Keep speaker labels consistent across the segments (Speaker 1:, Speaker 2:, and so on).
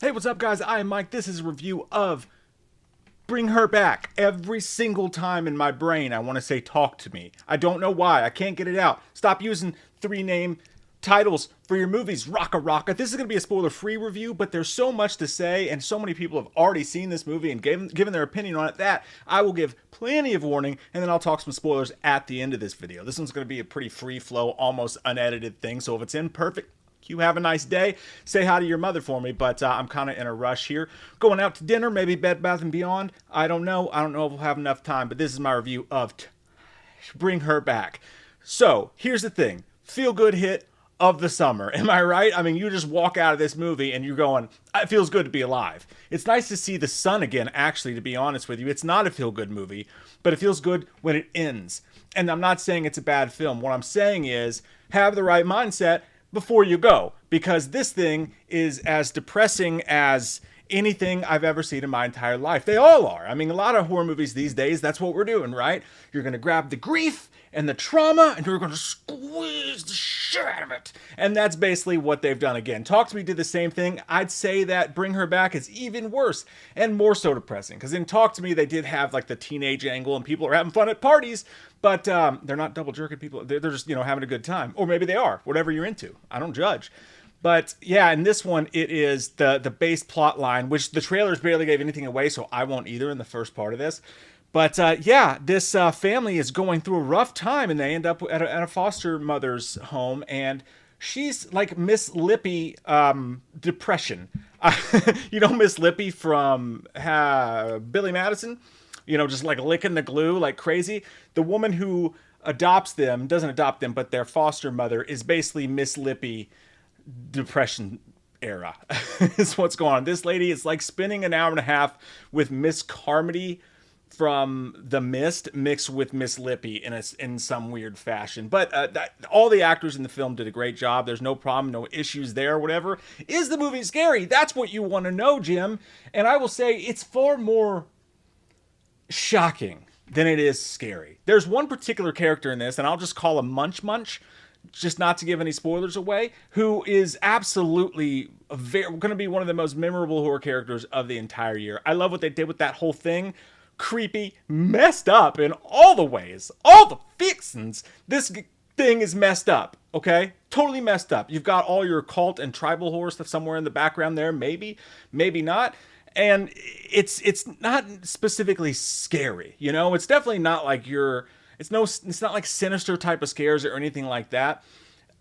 Speaker 1: Hey, what's up, guys? I am Mike. This is a review of Bring Her Back. Every single time in my brain, I want to say talk to me. I don't know why. I can't get it out. Stop using three-name titles for your movies. Rocka Rocka. This is going to be a spoiler-free review, but there's so much to say, and so many people have already seen this movie and given their opinion on it that I will give plenty of warning, and then I'll talk some spoilers at the end of this video. This one's going to be a pretty free-flow, almost unedited thing, so if it's imperfect, you have a nice day. Say hi to your mother for me, but I'm kind of in a rush here. Going out to dinner, maybe Bed Bath & Beyond. I don't know if we'll have enough time, but this is my review of Bring Her Back. So, here's the thing. Feel-good hit of the summer. Am I right? I mean, you just walk out of this movie and you're going, it feels good to be alive. It's nice to see the sun again, actually, to be honest with you. It's not a feel-good movie, but it feels good when it ends. And I'm not saying it's a bad film. What I'm saying is, have the right mindset before you go, because this thing is as depressing as anything I've ever seen in my entire life. They all are. I mean, a lot of horror movies these days, that's what we're doing, right? You're going to grab the grief and the trauma and you're going to squeeze the shit out of it. And that's basically what they've done again. Talk to Me did the same thing. I'd say that Bring Her Back is even worse and more so depressing, because in Talk to Me, they did have like the teenage angle and people are having fun at parties, but they're not double jerking people. They're just, having a good time. Or maybe they are, whatever you're into. I don't judge. But yeah, in this one, it is the base plot line, which the trailers barely gave anything away, so I won't either in the first part of this. But yeah, this family is going through a rough time, and they end up at a foster mother's home, and she's like Miss Lippy depression. Miss Lippy from Billy Madison? Just like licking the glue like crazy. The woman who doesn't adopt them, but their foster mother is basically Miss Lippy depression era is what's going on. This lady is like spending an hour and a half with Miss Carmody from The Mist mixed with Miss Lippy in some weird fashion. But all the actors in the film did a great job. There's no problem, no issues there, whatever. Is the movie scary? That's what you want to know, Jim. And I will say it's far more shocking than it is scary. There's one particular character in this, and I'll just call him Munch Munch, just not to give any spoilers away, who is absolutely going to be one of the most memorable horror characters of the entire year. I love what they did with that whole thing. Creepy, messed up in all the ways, all the fixins. This thing is messed up, okay? Totally messed up. You've got all your cult and tribal horror stuff somewhere in the background there, maybe not. And it's not specifically scary, It's definitely not like it's not like sinister type of scares or anything like that.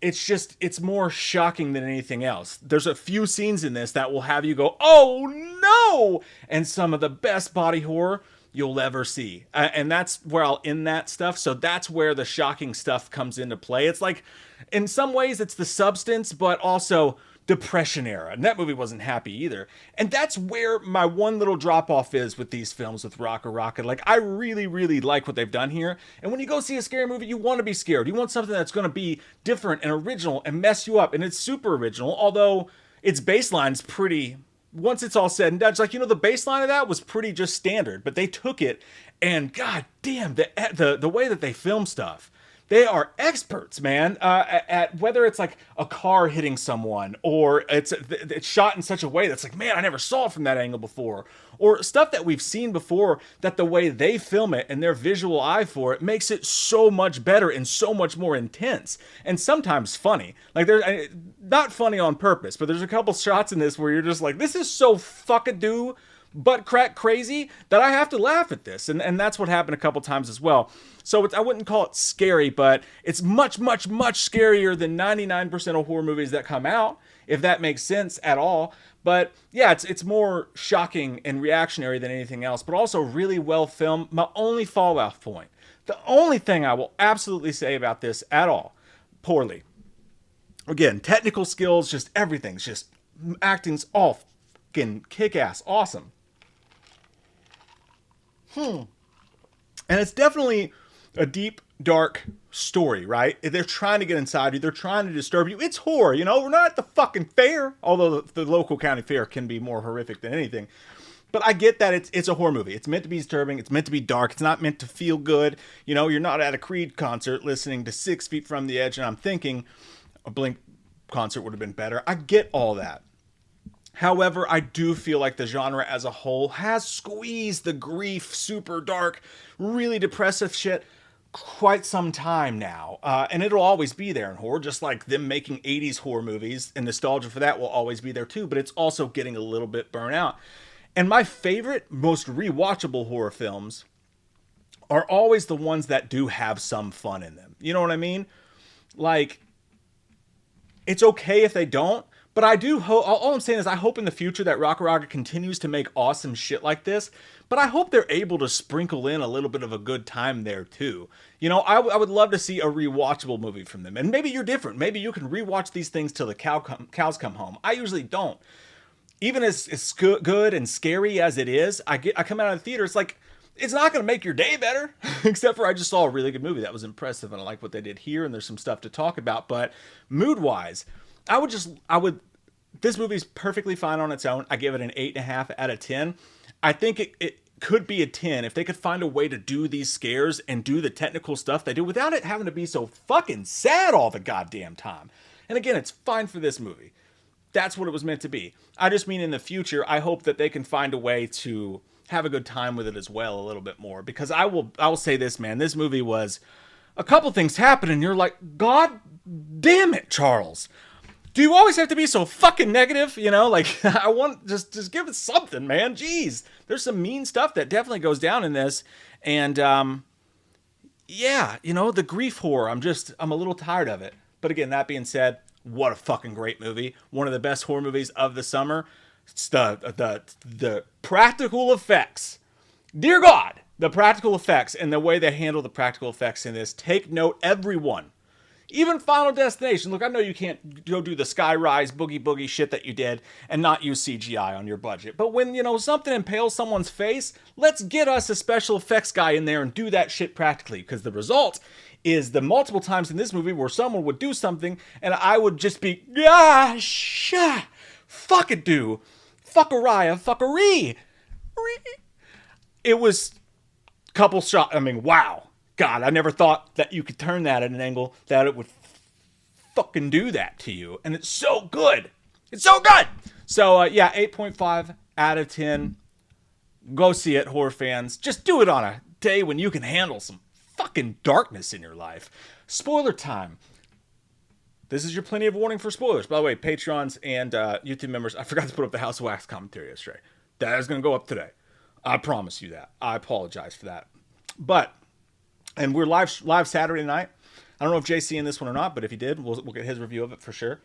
Speaker 1: It's more shocking than anything else. There's a few scenes in this that will have you go, oh no! And some of the best body horror you'll ever see. And that's where I'll end that stuff. So that's where the shocking stuff comes into play. It's like, in some ways, it's the substance, but also depression era. And that movie wasn't happy either. And that's where my one little drop off is with these films with Rocka Rocka. Like, I really, really like what they've done here. And when you go see a scary movie, you want to be scared. You want something that's going to be different and original and mess you up. And it's super original, although its baseline's pretty, once it's all said and done, it's like, the baseline of that was pretty just standard, but they took it and god damn, the way that they film stuff. They are experts, man, at whether it's like a car hitting someone or it's shot in such a way that's like, man, I never saw it from that angle before. Or stuff that we've seen before, that the way they film it and their visual eye for it makes it so much better and so much more intense. And sometimes funny. Like, there's not funny on purpose, but there's a couple shots in this where you're just like, this is so fuckadoo butt crack crazy that I have to laugh at this. And that's what happened a couple times as well. So I wouldn't call it scary, but it's much, much, much scarier than 99% of horror movies that come out, if that makes sense at all. But yeah, it's more shocking and reactionary than anything else, but also really well filmed. My only fallout point, the only thing I will absolutely say about this at all, poorly. Again, technical skills, just everything's just, acting's all fucking kick-ass awesome. And it's definitely a deep, dark story, right? They're trying to get inside you. They're trying to disturb you. It's horror, We're not at the fucking fair, although the local county fair can be more horrific than anything. But I get that it's a horror movie. It's meant to be disturbing. It's meant to be dark. It's not meant to feel good. You're not at a Creed concert listening to 6 Feet from the Edge, and I'm thinking a Blink concert would have been better. I get all that. However, I do feel like the genre as a whole has squeezed the grief, super dark, really depressive shit quite some time now. And it'll always be there in horror, just like them making 80s horror movies, and nostalgia for that will always be there too, but it's also getting a little bit burnt out. And my favorite, most rewatchable horror films are always the ones that do have some fun in them. You know what I mean? Like, it's okay if they don't, but I do hope. All I'm saying is, I hope in the future that Rockaraga continues to make awesome shit like this. But I hope they're able to sprinkle in a little bit of a good time there too. You know, I would love to see a rewatchable movie from them. And maybe you're different. Maybe you can rewatch these things till the cows come home. I usually don't. Even as good and scary as it is, I come out of the theater. It's like, it's not going to make your day better, except for I just saw a really good movie that was impressive, and I like what they did here, and there's some stuff to talk about. But mood wise, I would. This movie's perfectly fine on its own. I give it an 8.5 out of 10. I think it could be a 10 if they could find a way to do these scares and do the technical stuff they do without it having to be so fucking sad all the goddamn time. And again, it's fine for this movie. That's what it was meant to be. I just mean in the future, I hope that they can find a way to have a good time with it as well a little bit more. Because I will say this, man. This movie was a couple things happen and you're like, God damn it, Charles. Do you always have to be so fucking negative? You know, like, I want, just give it something, man. Jeez. There's some mean stuff that definitely goes down in this. And, yeah, you know, the grief horror, I'm a little tired of it. But again, that being said, what a fucking great movie. One of the best horror movies of the summer. It's the practical effects. Dear God, the practical effects and the way they handle the practical effects in this. Take note, everyone. Even Final Destination. Look, I know you can't go do the Skyrise boogie boogie shit that you did and not use CGI on your budget. But when, you know, something impales someone's face, let's get us a special effects guy in there and do that shit practically. Because the result is the multiple times in this movie where someone would do something and I would just be, gosh, fuck it, do. Fuckariah, fuckery. It was a couple shots. I mean, wow. God, I never thought that you could turn that at an angle that it would fucking do that to you. And it's so good. It's so good. So, yeah, 8.5 out of 10. Go see it, horror fans. Just do it on a day when you can handle some fucking darkness in your life. Spoiler time. This is your plenty of warning for spoilers. By the way, Patreons and YouTube members, I forgot to put up the House of Wax commentary yesterday. That is going to go up today. I promise you that. I apologize for that. But... and we're live Saturday night. I don't know if Jay's seeing this one or not, but if he did, we'll get his review of it for sure.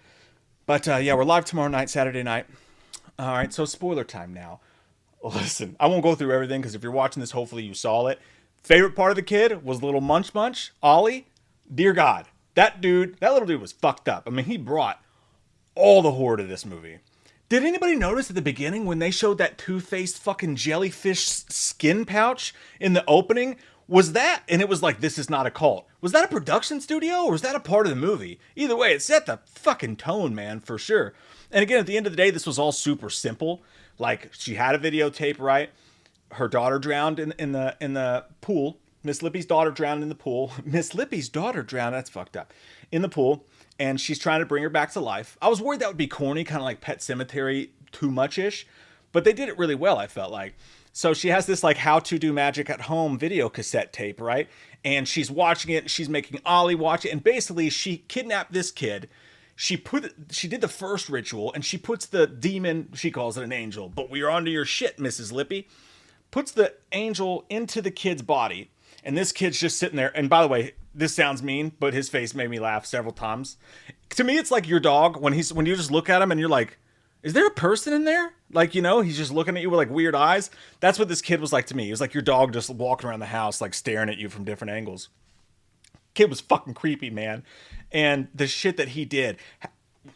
Speaker 1: But yeah, we're live tomorrow night, Saturday night. All right, so spoiler time now. Listen, I won't go through everything because if you're watching this, hopefully you saw it. Favorite part of the kid was little Munch, Ollie. Dear God, that little dude was fucked up. I mean, he brought all the horror to this movie. Did anybody notice at the beginning when they showed that two-faced fucking jellyfish skin pouch in the opening? Was that, and it was like, this is not a cult. Was that a production studio or was that a part of the movie? Either way, it set the fucking tone, man, for sure. And again, at the end of the day, this was all super simple. Like, she had a videotape, right? Her daughter drowned in the pool. Miss Lippy's daughter drowned in the pool. Miss Lippy's daughter drowned, that's fucked up, in the pool. And she's trying to bring her back to life. I was worried that would be corny, kind of like Pet Sematary, too much-ish. But they did it really well, I felt like. So she has this like how to do magic at home video cassette tape, right? And she's watching it. She's making Ollie watch it. And basically she kidnapped this kid. She did the first ritual and she puts the demon, she calls it an angel, but we are onto your shit, Mrs. Lippy. Puts the angel into the kid's body. And this kid's just sitting there. And by the way, this sounds mean, but his face made me laugh several times. To me, it's like your dog when you just look at him and you're like, is there a person in there? Like, you know, he's just looking at you with like weird eyes. That's what this kid was like to me. It was like your dog just walking around the house, like staring at you from different angles. Kid was fucking creepy, man. And the shit that he did,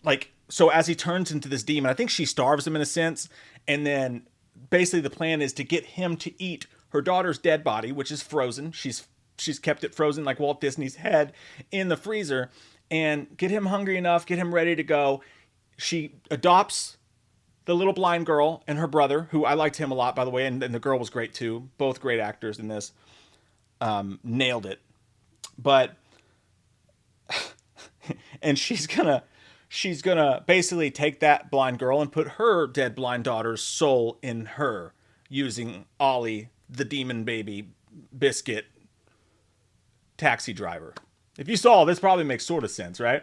Speaker 1: like, so as he turns into this demon, I think she starves him in a sense. And then basically the plan is to get him to eat her daughter's dead body, which is frozen. She's kept it frozen like Walt Disney's head in the freezer, and get him hungry enough, get him ready to go. She adopts the little blind girl and her brother, who I liked him a lot, by the way, and the girl was great too. Both great actors in this. Nailed it. But, and she's gonna she's gonna basically take that blind girl and put her dead blind daughter's soul in her using Ollie, the demon baby biscuit taxi driver. If you saw, this probably makes sort of sense, right?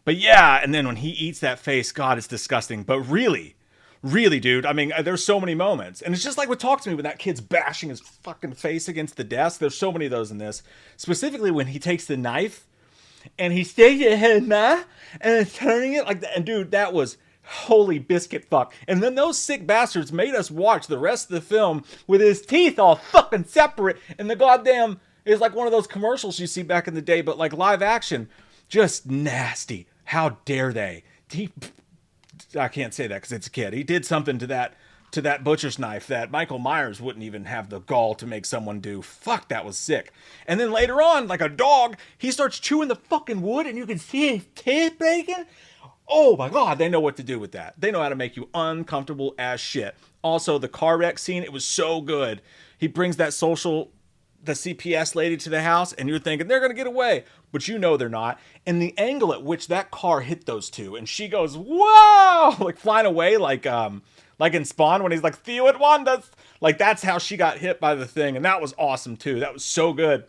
Speaker 1: But yeah, and then when he eats that face, God, it's disgusting. But really, really, dude, I mean, there's so many moments. And it's just like what Talk to Me when that kid's bashing his fucking face against the desk. There's so many of those in this. Specifically when he takes the knife and he sticks it in there and it's turning it like that. And dude, that was holy biscuit fuck. And then those sick bastards made us watch the rest of the film with his teeth all fucking separate. And the goddamn, it's like one of those commercials you see back in the day, but like live action. Just nasty. How dare they? I can't say that because it's a kid. He did something to that butcher's knife that Michael Myers wouldn't even have the gall to make someone do. Fuck, that was sick. And then later on, like a dog, he starts chewing the fucking wood and you can see his teeth breaking. Oh my God, they know what to do with that. They know how to make you uncomfortable as shit. Also, the car wreck scene, it was so good. He brings that the CPS lady to the house and you're thinking they're going to get away, but you know they're not. And the angle at which that car hit those two and she goes, whoa, like flying away like in Spawn when he's like, Theo it Wanda's. Like that's how she got hit by the thing. And that was awesome too. That was so good.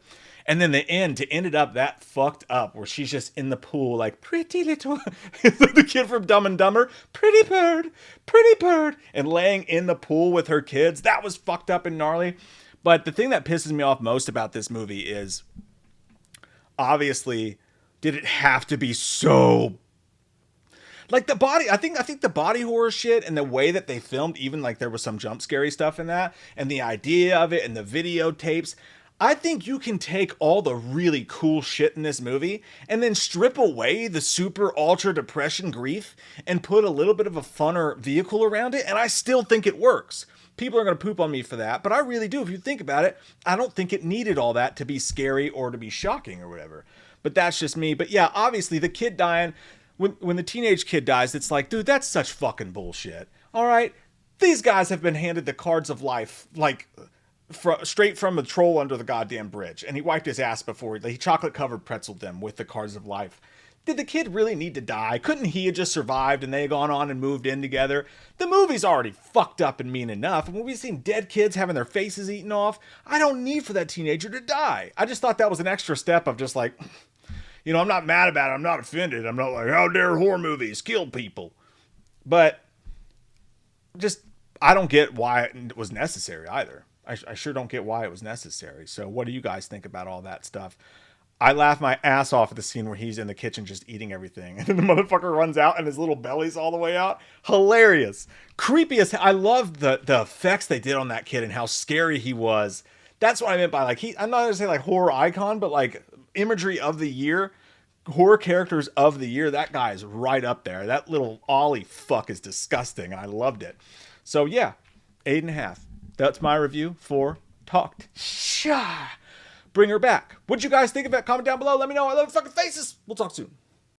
Speaker 1: And then the end, to end it up that fucked up where she's just in the pool like, pretty little, the kid from Dumb and Dumber, pretty bird, and laying in the pool with her kids. That was fucked up and gnarly. But the thing that pisses me off most about this movie is, obviously, did it have to be so... Like the body, I think the body horror shit and the way that they filmed, even like there was some jump scary stuff in that, and the idea of it and the videotapes, I think you can take all the really cool shit in this movie and then strip away the super ultra depression grief and put a little bit of a funner vehicle around it, and I still think it works. People are going to poop on me for that, but I really do. If you think about it, I don't think it needed all that to be scary or to be shocking or whatever. But that's just me. But yeah, obviously the kid dying, when the teenage kid dies, it's like, dude, that's such fucking bullshit. All right, these guys have been handed the cards of life, like straight from the troll under the goddamn bridge, and he wiped his ass before he chocolate covered pretzeled them with the cards of life. Did the kid really need to die? Couldn't he have just survived and they had gone on and moved in together? The movie's already fucked up and mean enough. And when we've seen dead kids having their faces eaten off, I don't need for that teenager to die. I just thought that was an extra step of just like, you know, I'm not mad about it. I'm not offended. I'm not like, how dare horror movies kill people? But just, I don't get why it was necessary either. I sure don't get why it was necessary. So what do you guys think about all that stuff? I laugh my ass off at the scene where he's in the kitchen just eating everything. And then the motherfucker runs out and his little belly's all the way out. Hilarious. Creepy as hell. I love the effects they did on that kid and how scary he was. That's what I meant by like, I'm not going to say like horror icon, but like imagery of the year, horror characters of the year. That guy is right up there. That little Ollie fuck is disgusting. I loved it. So yeah, 8.5. That's my review for Talked. Bring Her Back. What'd you guys think of it? Comment down below. Let me know. I love fucking faces. We'll talk soon.